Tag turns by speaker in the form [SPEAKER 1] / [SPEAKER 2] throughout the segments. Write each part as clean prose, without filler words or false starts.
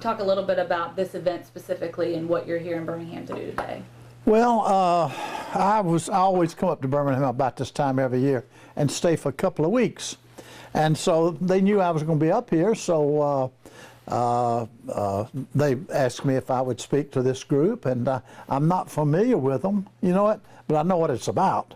[SPEAKER 1] talk a little bit about this event specifically and what you're here in Birmingham to do today.
[SPEAKER 2] Well, I always come up to Birmingham about this time every year and stay for a couple of weeks. And so they knew I was going to be up here, so they asked me if I would speak to this group, and I'm not familiar with them, you know what, but I know what it's about.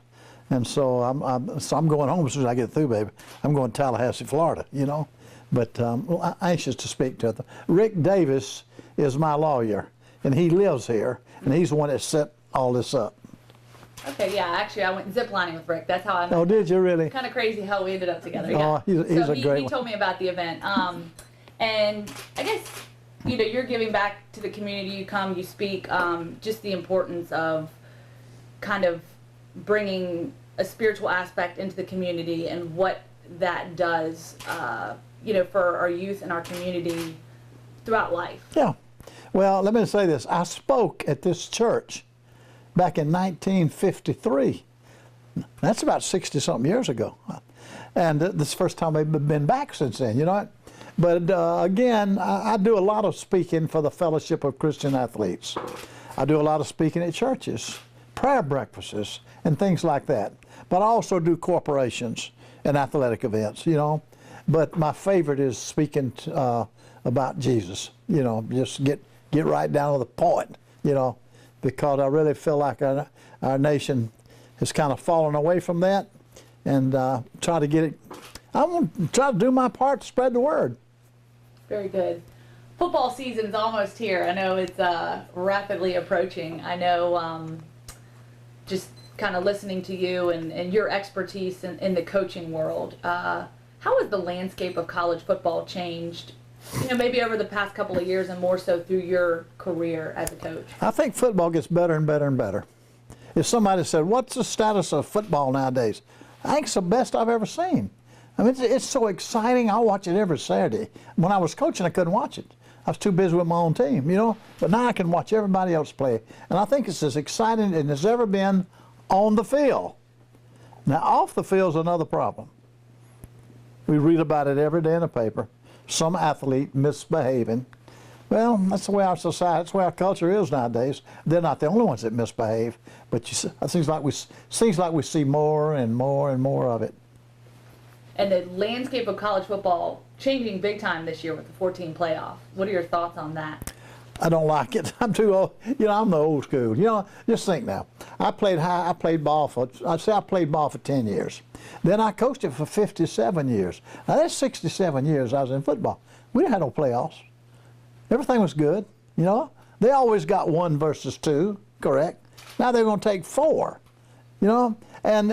[SPEAKER 2] And so I'm going home as soon as I get through, baby. I'm going to Tallahassee, Florida, you know. But I'm anxious to speak to them. Rick Davis is my lawyer, and he lives here, and he's the one that set all this up.
[SPEAKER 1] Okay, yeah, actually I went ziplining with Rick. That's how I met him.
[SPEAKER 2] Oh, did you really?
[SPEAKER 1] Kind of crazy how we ended up together.
[SPEAKER 2] Oh,
[SPEAKER 1] Yeah.
[SPEAKER 2] he's
[SPEAKER 1] so
[SPEAKER 2] a great one.
[SPEAKER 1] He told me about the event. And I guess, you know, you're giving back to the community. You come, you speak, just the importance of kind of bringing a spiritual aspect into the community and what that does, you know, for our youth and our community throughout life.
[SPEAKER 2] Yeah. Well, let me say this. I spoke at this church back in 1953. That's about 60-something years ago. And this is the first time they've been back since then, you know. But again, I do a lot of speaking for the Fellowship of Christian Athletes. I do a lot of speaking at churches, prayer breakfasts, and things like that. But I also do corporations and athletic events, you know. But my favorite is speaking about Jesus, you know, just get right down to the point, you know, because I really feel like our nation has kind of fallen away from that, and try to get it. I want to try to do my part to spread the word.
[SPEAKER 1] Very good. Football season's almost here. I know it's rapidly approaching. I know just kind of listening to you and your expertise in the coaching world, how has the landscape of college football changed, you know, maybe over the past couple of years and more so through your career as a coach?
[SPEAKER 2] I think football gets better and better and better. If somebody said, what's the status of football nowadays? I think it's the best I've ever seen. I mean, it's so exciting. I watch it every Saturday. When I was coaching, I couldn't watch it. I was too busy with my own team, you know. But now I can watch everybody else play. And I think it's as exciting as it's ever been on the field. Now, off the field is another problem. We read about it every day in the paper. Some athlete misbehaving. Well, that's the way our society, that's the way our culture is nowadays. They're not the only ones that misbehave, but it seems like we see more and more and more of it.
[SPEAKER 1] And the landscape of college football changing big time this year with the 14 playoff. What are your thoughts on that?
[SPEAKER 2] I don't like it. I'm too old. You know, I'm the old school. You know, just think now. I played ball for 10 years. Then I coached it for 57 years. Now that's 67 years I was in football. We didn't have no playoffs. Everything was good, you know. They always got 1 versus 2, correct? Now they're going to take 4, you know. And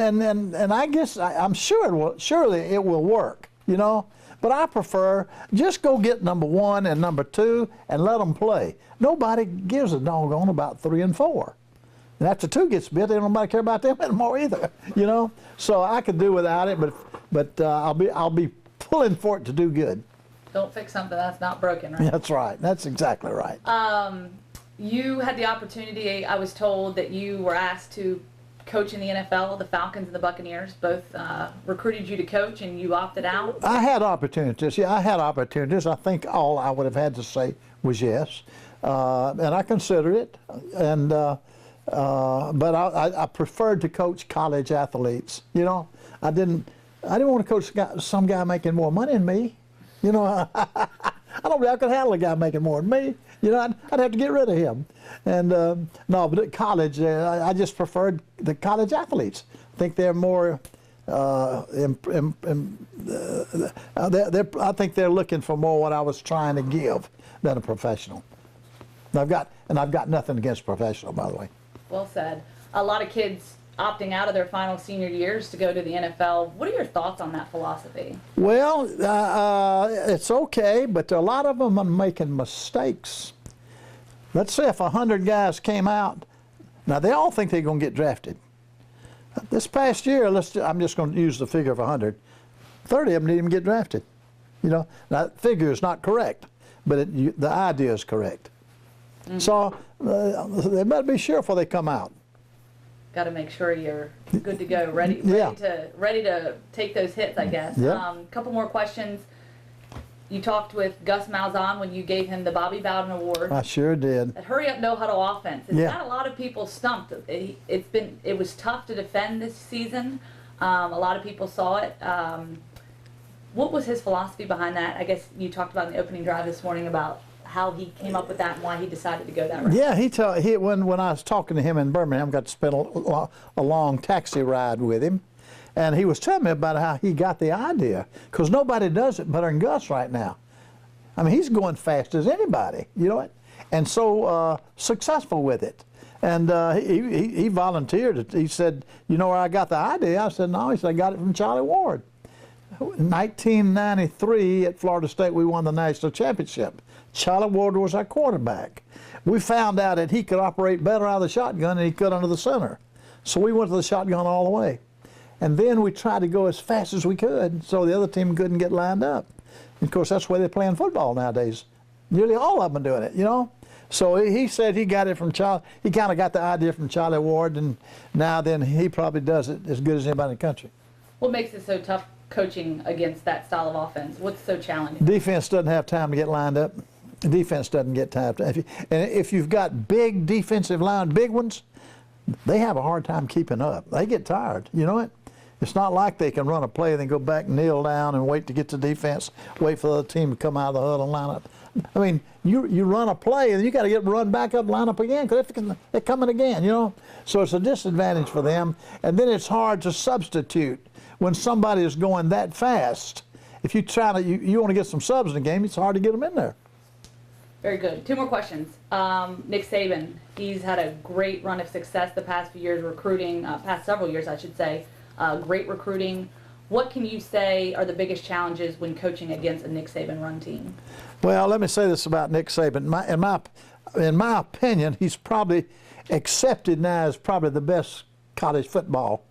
[SPEAKER 2] I guess I'm sure surely it will work, you know. But I prefer just go get number 1 and number 2 and let them play. Nobody gives a doggone about 3 and 4. And after 2 gets bit, they don't nobody care about them anymore either, you know. So I could do without it, but I'll be pulling for it to do good.
[SPEAKER 1] Don't fix something that's not broken, right?
[SPEAKER 2] That's right. That's exactly right.
[SPEAKER 1] You had the opportunity, I was told, that you were asked to coach in the NFL. The Falcons and the Buccaneers both recruited you to coach, and you opted out.
[SPEAKER 2] I had opportunities. Yeah, I had opportunities. I think all I would have had to say was yes, and I considered it. And but I preferred to coach college athletes. You know, I didn't want to coach some guy making more money than me. You know, I don't think I could handle a guy making more than me. You know, I'd have to get rid of him. And no, but at college, I just preferred the college athletes. I think they're more, I think they're looking for more what I was trying to give than a professional. And I've got nothing against professional, by the way.
[SPEAKER 1] Well said. A lot of kids opting out of their final senior years to go to the NFL. What are your thoughts on that philosophy?
[SPEAKER 2] Well, it's okay, but a lot of them are making mistakes. Let's say if 100 guys came out, now they all think they're going to get drafted. This past year, I'm just going to use the figure of 100. 30 of them didn't even get drafted. You know, that figure is not correct, but the idea is correct. Mm-hmm. So they better be sure before they come out.
[SPEAKER 1] Got to make sure you're good to go, ready to take those hits, I guess.
[SPEAKER 2] Yeah.
[SPEAKER 1] Couple more questions. You talked with Gus Malzahn when you gave him the Bobby Bowden Award.
[SPEAKER 2] I sure did.
[SPEAKER 1] That hurry up, no huddle offense. It's
[SPEAKER 2] Yeah.
[SPEAKER 1] got a lot of people stumped. It was tough to defend this season. A lot of people saw it. What was his philosophy behind that? I guess you talked about in the opening drive this morning about how he came up with that and why he decided to go that route.
[SPEAKER 2] Yeah, when I was talking to him in Birmingham, got to spend a long taxi ride with him, and he was telling me about how he got the idea, because nobody does it better than Gus right now. I mean, he's going fast as anybody, you know it, and so successful with it. And he volunteered. He said, "You know where I got the idea?" I said, "No." He said, "I got it from Charlie Ward." 1993 at Florida State, we won the national championship. Charlie Ward was our quarterback. We found out that he could operate better out of the shotgun than he could under the center. So we went to the shotgun all the way. And then we tried to go as fast as we could so the other team couldn't get lined up. And of course, that's the way they're playing football nowadays. Nearly all of them are doing it, you know? So he said he got it from Charlie. He kind of got the idea from Charlie Ward, and now then he probably does it as good as anybody in the country.
[SPEAKER 1] What makes it so tough coaching against that style of offense? What's so challenging?
[SPEAKER 2] Defense doesn't have time to get lined up. Defense doesn't get time to. And if you've got big defensive line, big ones, they have a hard time keeping up. They get tired. You know it? It's not like they can run a play and then go back, kneel down, and wait to get to defense, wait for the other team to come out of the huddle and line up. I mean, you run a play and you got to run back up, line up again, because they're coming again, you know? So it's a disadvantage for them. And then it's hard to substitute when somebody is going that fast. If you you want to get some subs in the game, it's hard to get them in there.
[SPEAKER 1] Very good. Two more questions. Nick Saban, he's had a great run of success the past few years recruiting, past several years, I should say. Great recruiting. What can you say are the biggest challenges when coaching against a Nick Saban run team?
[SPEAKER 2] Well, let me say this about Nick Saban. In my opinion, he's probably accepted now as probably the best college football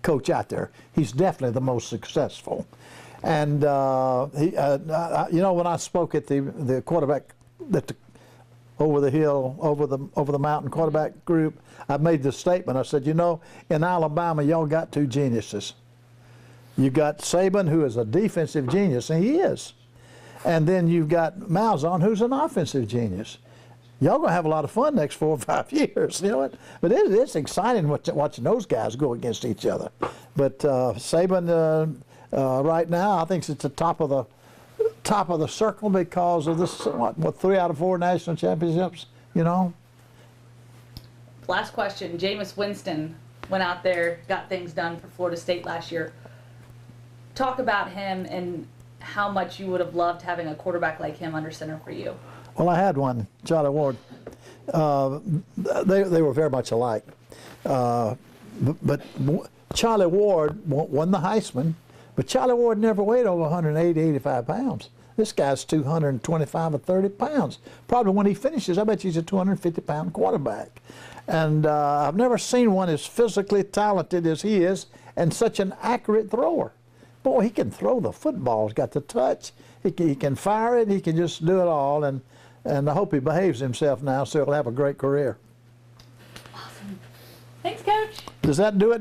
[SPEAKER 2] coach out there. He's definitely the most successful. And you know, when I spoke at the quarterback, over the hill, over the mountain quarterback group, I made this statement. I said, you know, in Alabama, y'all got two geniuses. You got Saban, who is a defensive genius, and he is. And then you've got Malzahn, who's an offensive genius. Y'all gonna have a lot of fun next 4 or 5 years, you know what? But it's exciting watching those guys go against each other. But Saban, right now, I think it's at the top of the circle because of this, what 3 out of 4 national championships, you know?
[SPEAKER 1] Last question. Jameis Winston went out there, got things done for Florida State last year. Talk about him and how much you would have loved having a quarterback like him under center for you.
[SPEAKER 2] Well, I had one, Charlie Ward. They were very much alike. But Charlie Ward won the Heisman, but Charlie Ward never weighed over 180, 85 pounds. This guy's 225 or 30 pounds. Probably when he finishes, I bet he's a 250-pound quarterback. And I've never seen one as physically talented as he is and such an accurate thrower. Boy, he can throw the football. He's got the touch. He can fire it. He can just do it all. And I hope he behaves himself now so he'll have a great career.
[SPEAKER 1] Awesome. Thanks, Coach.
[SPEAKER 2] Does that do it?